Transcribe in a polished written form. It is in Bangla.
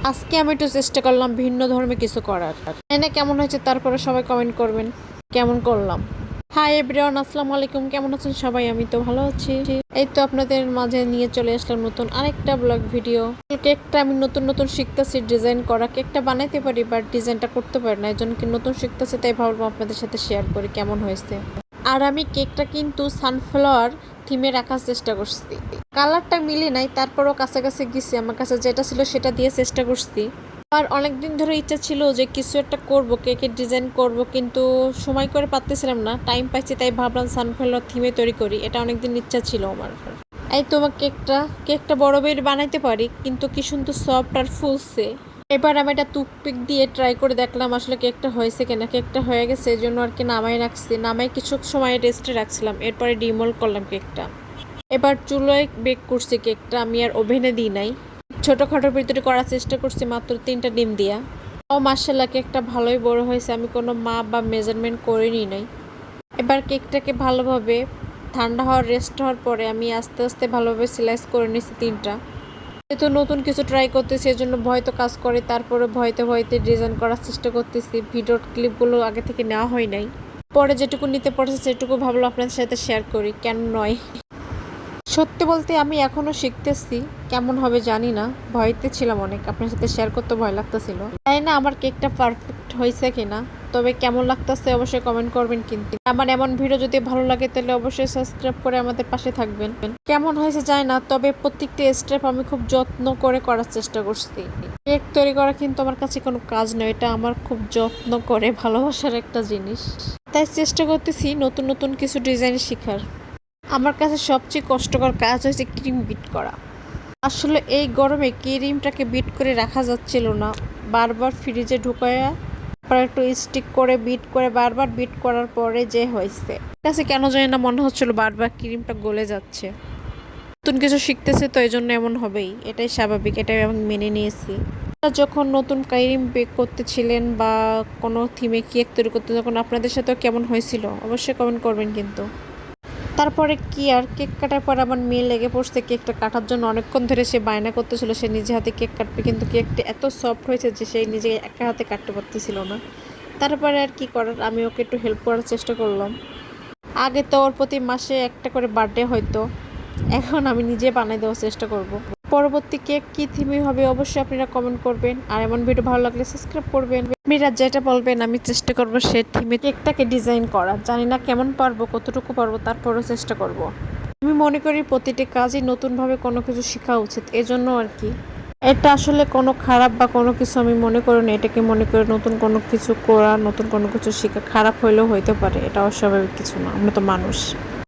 আজকে আমি একটু চেষ্টা করলাম ভিন্ন ধর্মে কিছু করার। না কেমন হয়েছে তারপরে সবাই কমেন্ট করবেন কেমন করলাম। হাই এভরিওয়ান, আসসালামু আলাইকুম। কেমন আছেন সবাই? আমি তো ভালো আছি। এই তো আপনাদের মাঝে নিয়ে চলে আসলাম নতুন আরেকটা ব্লগ ভিডিও। কেকটা আমি নতুন নতুন শিখতেছি ডিজাইন করা। কেকটা বানাইতে পারি বাট ডিজাইনটা করতে পারি না, এই জন্য কি নতুন শিখতেছি, তাই ভাবলাম আপনাদের সাথে শেয়ার করি কেমন হয়েছে। আর আমি কেকটা কিন্তু সানফ্লাওয়ার থিমে রাখার চেষ্টা করছি। কালারটা মিলে নাই, তারপরও কাছাকাছি গেছি। আমার কাছে যেটা ছিল সেটা দিয়ে চেষ্টা করছি। আর অনেকদিন ধরে ইচ্ছা ছিল যে কিছু একটা করব, কেকের ডিজাইন করব, কিন্তু সময় করে পারতেছিলাম না। টাইম পাইছি তাই ভাবলাম সানফ্লাওয়ার থিমে তৈরি করি। এটা অনেকদিন ইচ্ছা ছিল আমার। এই তোমার কেকটা বড় বের বানাইতে পারি, কিন্তু কি সুন্দর সফট আর ফুলছে। এবার আমি এটা টুথপিক দিয়ে ট্রাই করে দেখলাম আসলে কেকটা হয়েছে কিনা। কেকটা হয়ে গেছে, এই জন্য আর কি নামাই রাখছি। নামাই কিছু সময় রেস্টে রাখছিলাম, এরপরে ডিমোল্ড করলাম কেকটা। এবার চুলোয় বেক করছি কেকটা, আমি আর ওভেনে দিই নাই। ছোটোখাটোর ভিতরে করার চেষ্টা করছি মাত্র 3টা ডিম দিয়া। ও মার্শাল্লাহ, কেকটা ভালোই বড় হয়েছে। আমি কোনো মাপ বা মেজারমেন্ট করিনি নাই। এবার কেকটাকে ভালোভাবে ঠান্ডা হওয়ার রেস্ট হওয়ার পরে আমি আস্তে আস্তে ভালোভাবে স্লাইস করে নিয়েছি 3টা। যেহেতু নতুন কিছু ট্রাই করতেছি, এজন্য ভয় তো কাজ করে, তারপরে ভয়তে ভয়তে ডিজাইন করার চেষ্টা করতেছি। ভিডিওর ক্লিপগুলো আগে থেকে নেওয়া হয় নাই, পরে যেটুকু নিতে পারছি সেটুকু ভাবলো আপনাদের সাথে শেয়ার করি, কেন নয়। সত্যি বলতে আমি এখনো শিখতেছি, কেমন হবে জানি না। ভয়তে ছিলাম অনেক, আপনার সাথে শেয়ার করতে ভয় লাগতেছিল। তাই না আমার কেকটা পারফেক্ট হয়েছে কিনা, তবে কেমন লাগতেছে অবশ্যই কমেন্ট করবেন। কিন্তু আমার এমন ভিডিও যদি ভালো লাগে তাহলে অবশ্যই সাবস্ক্রাইব করে আমাদের পাশে থাকবেন। কেমন হয়েছে জানি না, তবে প্রত্যেকটা স্টেপ আমি খুব যত্ন করে করার চেষ্টা করছি। কেক তৈরি করা কিন্তু আমার কাছে কোনো কাজ নয়, এটা আমার খুব যত্ন করে ভালোবাসার একটা জিনিস। তাই চেষ্টা করতেছি নতুন নতুন কিছু ডিজাইন শেখার। আমার কাছে সবচেয়ে কষ্টকর কাজ হয়েছে ক্রিম বিট করা। আসলে এই গরমে ক্রিমটাকে বিট করে রাখা যাচ্ছিল না। বারবার ফ্রিজে ঢুকায়া তারপর একটু স্টিক করে বিট করে বারবার বিট করার পরে যে হয়েছে, কাছে কেন জানি না মনে হচ্ছিল বারবার ক্রিমটা গলে যাচ্ছে। নতুন কিছু শিখতেছে তো এই জন্য এমন হবেই, এটাই স্বাভাবিক, এটাই আমি মেনে নিয়েছি। যখন নতুন ক্রিম বেক করতেছিলেন বা কোনো থিমে কেক তৈরি করতে, যখন আপনাদের সাথেও কেমন হয়েছিল অবশ্যই কমেন্ট করবেন কিন্তু। তারপরে কি আর, কেক কাটার পর আমার মেয়ে লেগে পড়ছে কেকটা কাটার জন্য। অনেকক্ষণ ধরে সে বায়না করতেছিল সে নিজে হাতে কেক কাটবে, কিন্তু কেকটা এত সফট হয়েছে যে সে নিজে একা হাতে কাটতে পারতেছিল না। তারপরে আর কি করার, আমি ওকে একটু হেল্প করার চেষ্টা করলাম। আগে তো ওর প্রতি মাসে একটা করে বার্থডে হয়তো, এখন আমি নিজে বানাই দেওয়ার চেষ্টা করব। পরবর্তী কেক কি থিমে হবে অবশ্যই আপনারা কমেন্ট করবেন। আর এমন ভিডিও ভালো লাগলে সাবস্ক্রাইব করবেন। আপনারা যেটা বলবেন আমি চেষ্টা করব সে থিমে কেকটাকে ডিজাইন করার। জানি না কেমন পারবো, কতটুকু পারবো, তারপরেও চেষ্টা করব। আমি মনে করি প্রতিটি কাজই নতুনভাবে কোনো কিছু শেখা উচিত, এজন্য আর কি। এটা আসলে কোনো খারাপ বা কোনো কিছু আমি মনে করি না। এটাকে মনে করি নতুন কোনো কিছু করা, নতুন কোনো কিছু শেখা। খারাপ হইলেও হইতে পারে, এটা অস্বাভাবিক কিছু না, আমরা তো মানুষ।